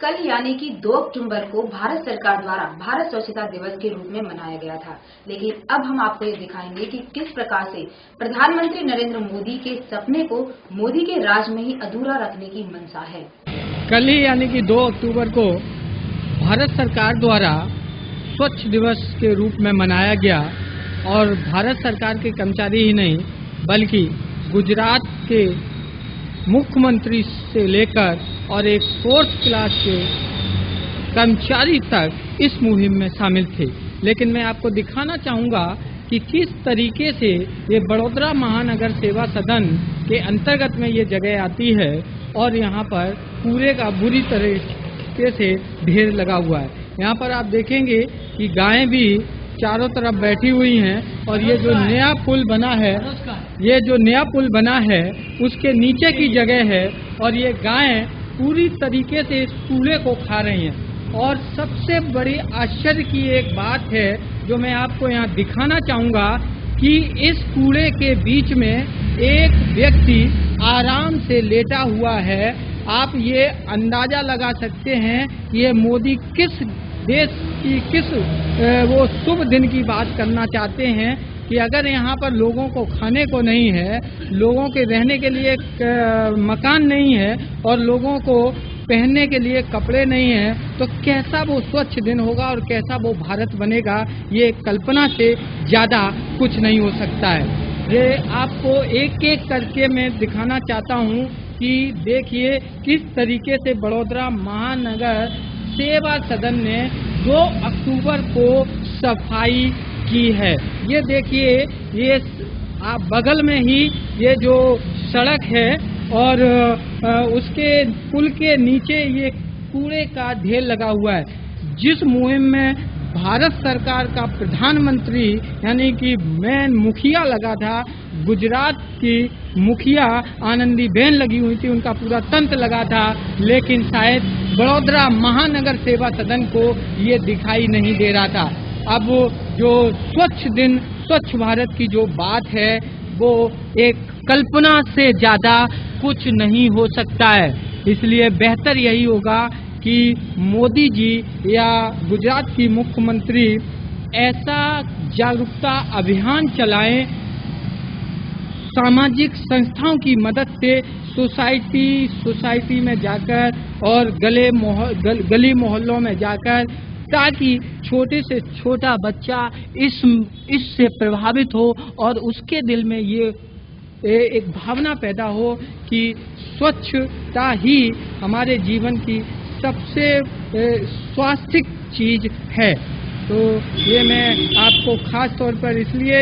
कल यानी कि 2 अक्टूबर को भारत सरकार द्वारा भारत स्वच्छता दिवस के रूप में मनाया गया था। लेकिन अब हम आपको ये दिखाएंगे कि किस प्रकार से प्रधानमंत्री नरेंद्र मोदी के सपने को मोदी के राज में ही अधूरा रखने की मंशा है। कल ही यानी कि 2 अक्टूबर को भारत सरकार द्वारा स्वच्छ दिवस के रूप में मनाया गया और भारत सरकार के कर्मचारी ही नहीं बल्कि गुजरात के मुख्यमंत्री से लेकर और एक 4th क्लास के कर्मचारी तक इस मुहिम में शामिल थे। लेकिन मैं आपको दिखाना चाहूँगा कि किस तरीके से ये बड़ौदा महानगर सेवा सदन के अंतर्गत में ये जगह आती है और यहाँ पर कूड़े का बुरी तरीके से ढेर लगा हुआ है। यहाँ पर आप देखेंगे कि गायें भी चारों तरफ बैठी हुई हैं और ये जो नया पुल बना है उसके नीचे की जगह है और ये गायें पूरी तरीके से इस कूड़े को खा रही हैं। और सबसे बड़ी आश्चर्य की एक बात है जो मैं आपको यहाँ दिखाना चाहूँगा कि इस कूड़े के बीच में एक व्यक्ति आराम से लेटा हुआ है। आप ये अंदाजा लगा सकते हैं कि ये मोदी किस देश की किस वो शुभ दिन की बात करना चाहते हैं कि अगर यहाँ पर लोगों को खाने को नहीं है, लोगों के रहने के लिए मकान नहीं है और लोगों को पहनने के लिए कपड़े नहीं हैं, तो कैसा वो स्वच्छ दिन होगा और कैसा वो भारत बनेगा, ये कल्पना से ज़्यादा कुछ नहीं हो सकता है। ये आपको एक एक करके मैं दिखाना चाहता हूँ कि देखिए किस तरीके से बड़ौदा महानगर सेवा सदन ने 2 अक्टूबर को सफाई की है। ये देखिए, ये आप बगल में ही ये जो सड़क है और उसके पुल के नीचे ये कूड़े का ढेर लगा हुआ है। जिस मुहिम में भारत सरकार का प्रधानमंत्री यानी कि मेन मुखिया लगा था, गुजरात की मुखिया आनंदीबेन लगी हुई थी, उनका पूरा तंत्र लगा था, लेकिन शायद बड़ौदा महानगर सेवा सदन को ये दिखाई नहीं दे रहा था। अब जो स्वच्छ दिन, स्वच्छ भारत की जो बात है वो एक कल्पना से ज़्यादा कुछ नहीं हो सकता है। इसलिए बेहतर यही होगा कि मोदी जी या गुजरात की मुख्यमंत्री ऐसा जागरूकता अभियान चलाएं, सामाजिक संस्थाओं की मदद से सोसाइटी में जाकर और गली मोहल्लों में जाकर, ताकि छोटे से छोटा बच्चा इससे प्रभावित हो और उसके दिल में ये एक भावना पैदा हो कि स्वच्छता ही हमारे जीवन की सबसे स्वास्थ्यिक चीज है। तो ये मैं आपको खास तौर पर इसलिए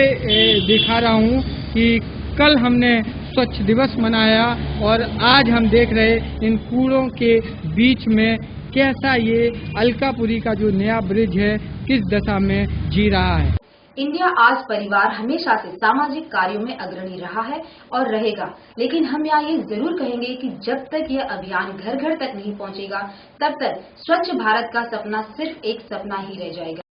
दिखा रहा हूँ कि कल हमने स्वच्छ दिवस मनाया और आज हम देख रहे इन कूड़ों के बीच में कैसा ये अलकापुरी का जो नया ब्रिज है किस दशा में जी रहा है। इंडिया आज परिवार हमेशा से सामाजिक कार्यों में अग्रणी रहा है और रहेगा, लेकिन हम यहाँ ये जरूर कहेंगे कि जब तक यह अभियान घर घर तक नहीं पहुँचेगा तब तक स्वच्छ भारत का सपना सिर्फ एक सपना ही रह जाएगा।